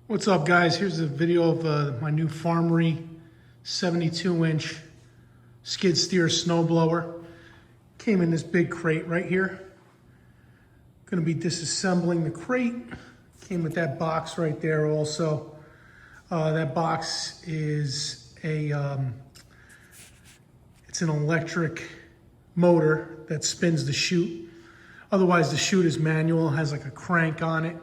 What's up, guys? Here's a video of my new Farmry 72-inch skid steer snowblower. Came in this big crate right here. Gonna be disassembling the crate. Came with that box right there also. That box is it's an electric motor that spins the chute. Otherwise, the chute is manual, has like a crank on it.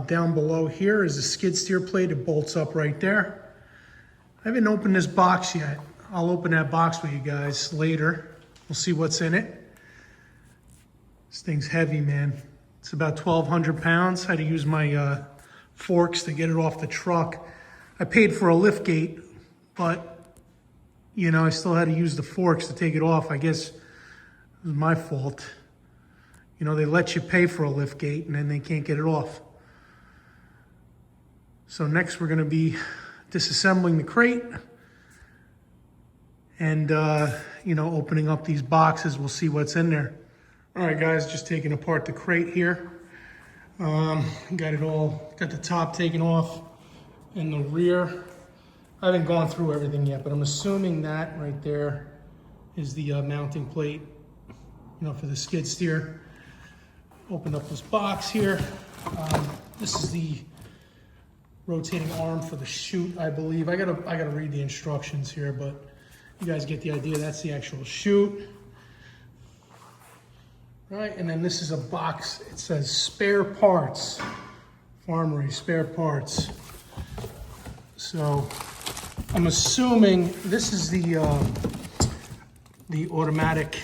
Down below here is a skid steer plate. It bolts up right there. I haven't opened this box yet. I'll open that box with you guys later. We'll see what's in it. This thing's heavy, man. It's about 1,200 pounds. I had to use my forks to get it off the truck. I paid for a lift gate, but you know, I still had to use the forks to take it off. I guess it was my fault. You know, they let you pay for a lift gate and then they can't get it off. So next we're gonna be disassembling the crate and you know, opening up these boxes. We'll see what's in there. All right, guys, just taking apart the crate here. Got the top taken off and the rear. I haven't gone through everything yet, but I'm assuming that right there is the mounting plate, you know, for the skid steer. Open up this box here. This is the rotating arm for the chute, I believe. I gotta read the instructions here, but you guys get the idea. That's the actual chute. Right, and then this is a box. It says spare parts. Farmry spare parts. So I'm assuming this is the automatic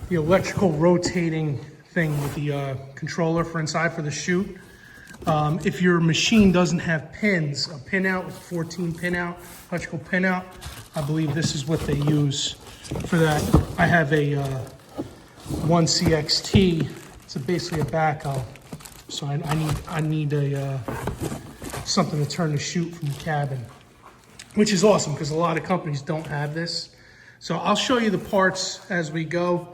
the electrical rotating thing with the controller for inside for the chute. If your machine doesn't have pins, a pin out with 14 pin out, electrical pin out, I believe this is what they use for that. I have a 1CXT. It's basically a backhoe. So I need a something to turn the chute from the cabin, which is awesome because a lot of companies don't have this. So I'll show you the parts as we go.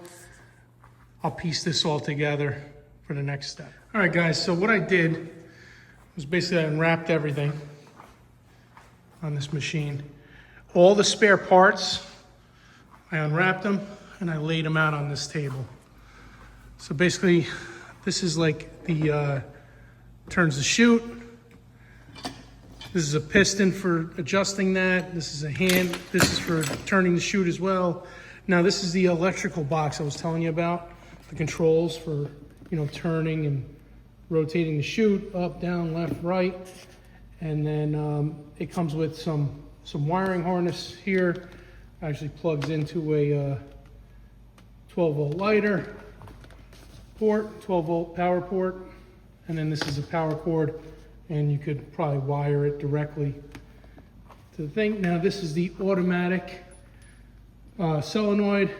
I'll piece this all together for the next step. All right, guys, so what I did was basically I unwrapped everything on this machine. All the spare parts, I unwrapped them and I laid them out on this table. So basically, this is like the, turns the chute. This is a piston for adjusting that. This is a hand. This is for turning the chute as well. Now this is the electrical box I was telling you about. The controls for, you know, turning and rotating the chute up, down, left, right. And then it comes with some wiring harness here. Actually plugs into a 12-volt lighter port, 12-volt power port. And then this is a power cord, and you could probably wire it directly to the thing. Now this is the automatic solenoid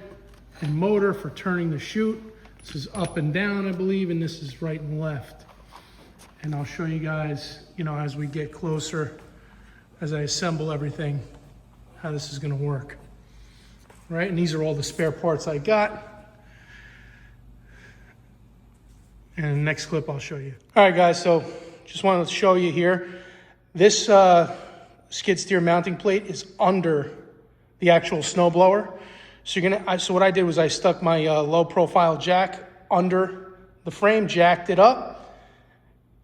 and motor for turning the chute. This is up and down, I believe, and this is right and left. And I'll show you guys, you know, as we get closer, as I assemble everything, how this is gonna work. Right, and these are all the spare parts I got. And the next clip I'll show you. All right, guys, so just wanted to show you here. This skid steer mounting plate is under the actual snowblower. So so what I did was I stuck my low profile jack under the frame, jacked it up.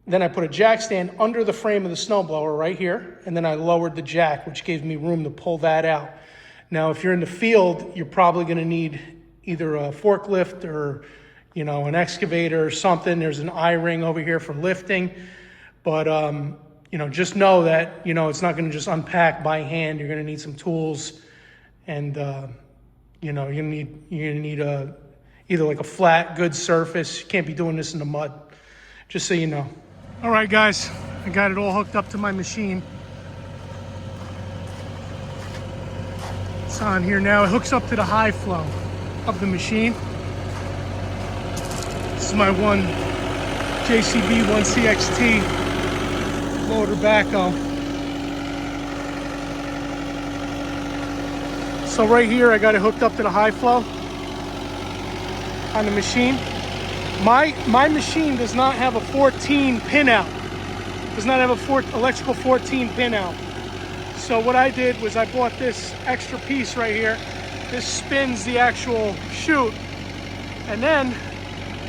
Then I put a jack stand under the frame of the snowblower right here. And then I lowered the jack, which gave me room to pull that out. Now, if you're in the field, you're probably gonna need either a forklift or, you know, an excavator or something. There's an I-ring over here for lifting. But, you know, just know that, you know, it's not gonna just unpack by hand. You're gonna need some tools and, you know, you're gonna need either like a flat, good surface. You can't be doing this in the mud, just so you know. All right, guys, I got it all hooked up to my machine. It's on here now. It hooks up to the high flow of the machine. This is my one JCB 1CXT loader backhoe. So right here, I got it hooked up to the high flow on the machine. My machine does not have a 14 pin out. Does not have a electrical 14 pin out. So what I did was I bought this extra piece right here. This spins the actual chute, and then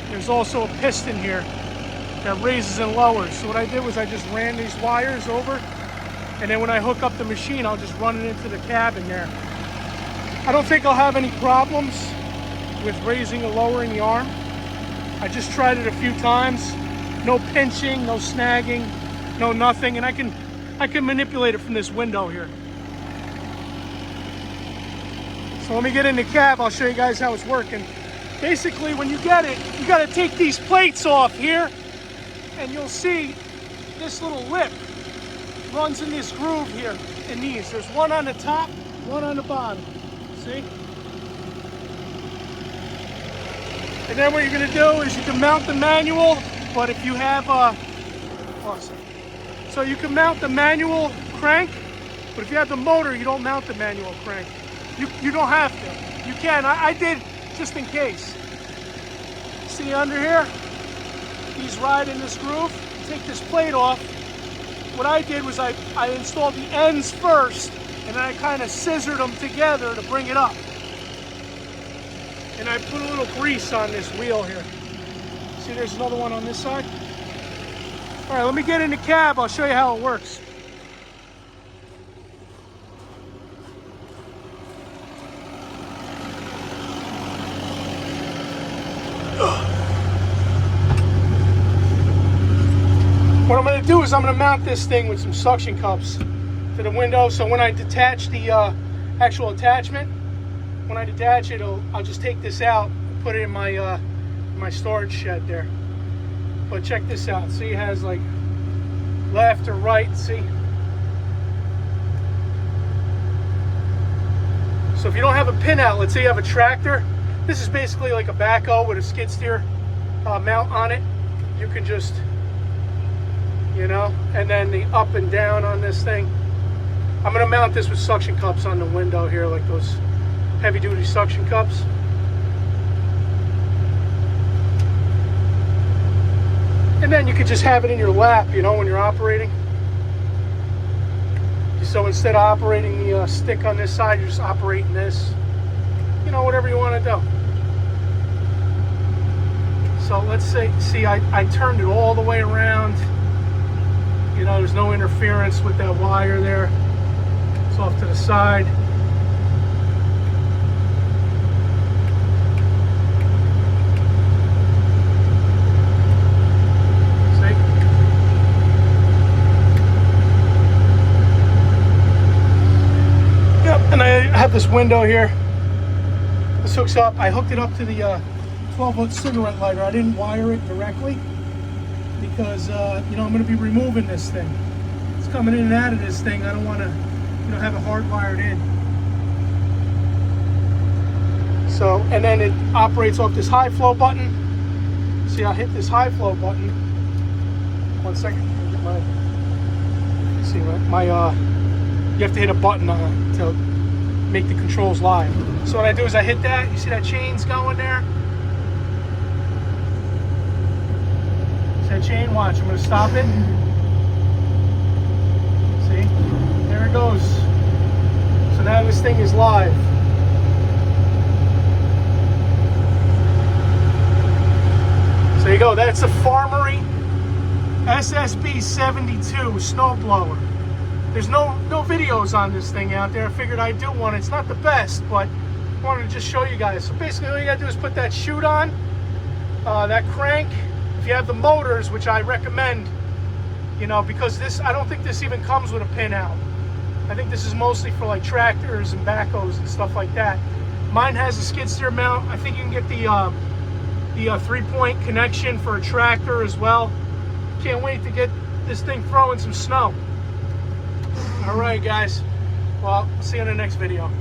there's also a piston here that raises and lowers. So what I did was I just ran these wires over, and then when I hook up the machine, I'll just run it into the cabin there. I don't think I'll have any problems with raising or lowering the arm. I just tried it a few times. No pinching, no snagging, no nothing, and I can manipulate it from this window here. So let me get in the cab. I'll show you guys how it's working. Basically, when you get it, you got to take these plates off here, and you'll see this little lip runs in this groove here in these. There's one on the top, one on the bottom. See? And then what you're going to do is you can mount the manual, but if you have so you can mount the manual crank, but if you have the motor, you don't mount the manual crank. You don't have to. You can. I did just in case. See under here? These ride in this groove. Take this plate off. What I did was I installed the ends first, and then I kind of scissored them together to bring it up. And I put a little grease on this wheel here. See, there's another one on this side. All right, let me get in the cab. I'll show you how it works. What I'm going to do is I'm going to mount this thing with some suction cups to the window, so when I detach the actual attachment, when I detach it, I'll just take this out and put it in my storage shed there. But check this out. See, it has like left or right, see? So if you don't have a pin out, let's say you have a tractor, this is basically like a backhoe with a skid steer mount on it. You can just, you know, and then the up and down on this thing. I'm going to mount this with suction cups on the window here, like those heavy duty suction cups. And then you could just have it in your lap, you know, when you're operating. So instead of operating the stick on this side, you're just operating this, you know, whatever you want to do. So let's say, see, I turned it all the way around. You know, there's no interference with that wire there. It's off to the side. See? Yep, and I have this window here. This hooks up. I hooked it up to the 12-volt cigarette lighter. I didn't wire it directly because, you know, I'm going to be removing this thing. It's coming in and out of this thing. I don't want to, you know, have it hardwired in. So, and then it operates off this high flow button. See, I'll hit this high flow button. 1 second. Get my, see, my you have to hit a button to make the controls live. So what I do is I hit that. You see that chain's going there? That chain, watch, I'm going to stop it. See, there it goes. So now this thing is live. So there you go, that's a Farmry SSB72 snowblower. There's no videos on this thing out there. I figured I'd do one. It's not the best, but I wanted to just show you guys. So basically all you gotta do is put that chute on, that crank. If you have the motors, which I recommend, you know, because this, I don't think this even comes with a pin out. I think this is mostly for like tractors and backhoes and stuff like that. Mine has a skid steer mount. I think you can get the 3-point connection for a tractor as well. Can't wait to get this thing throwing some snow. All right, guys. Well, see you in the next video.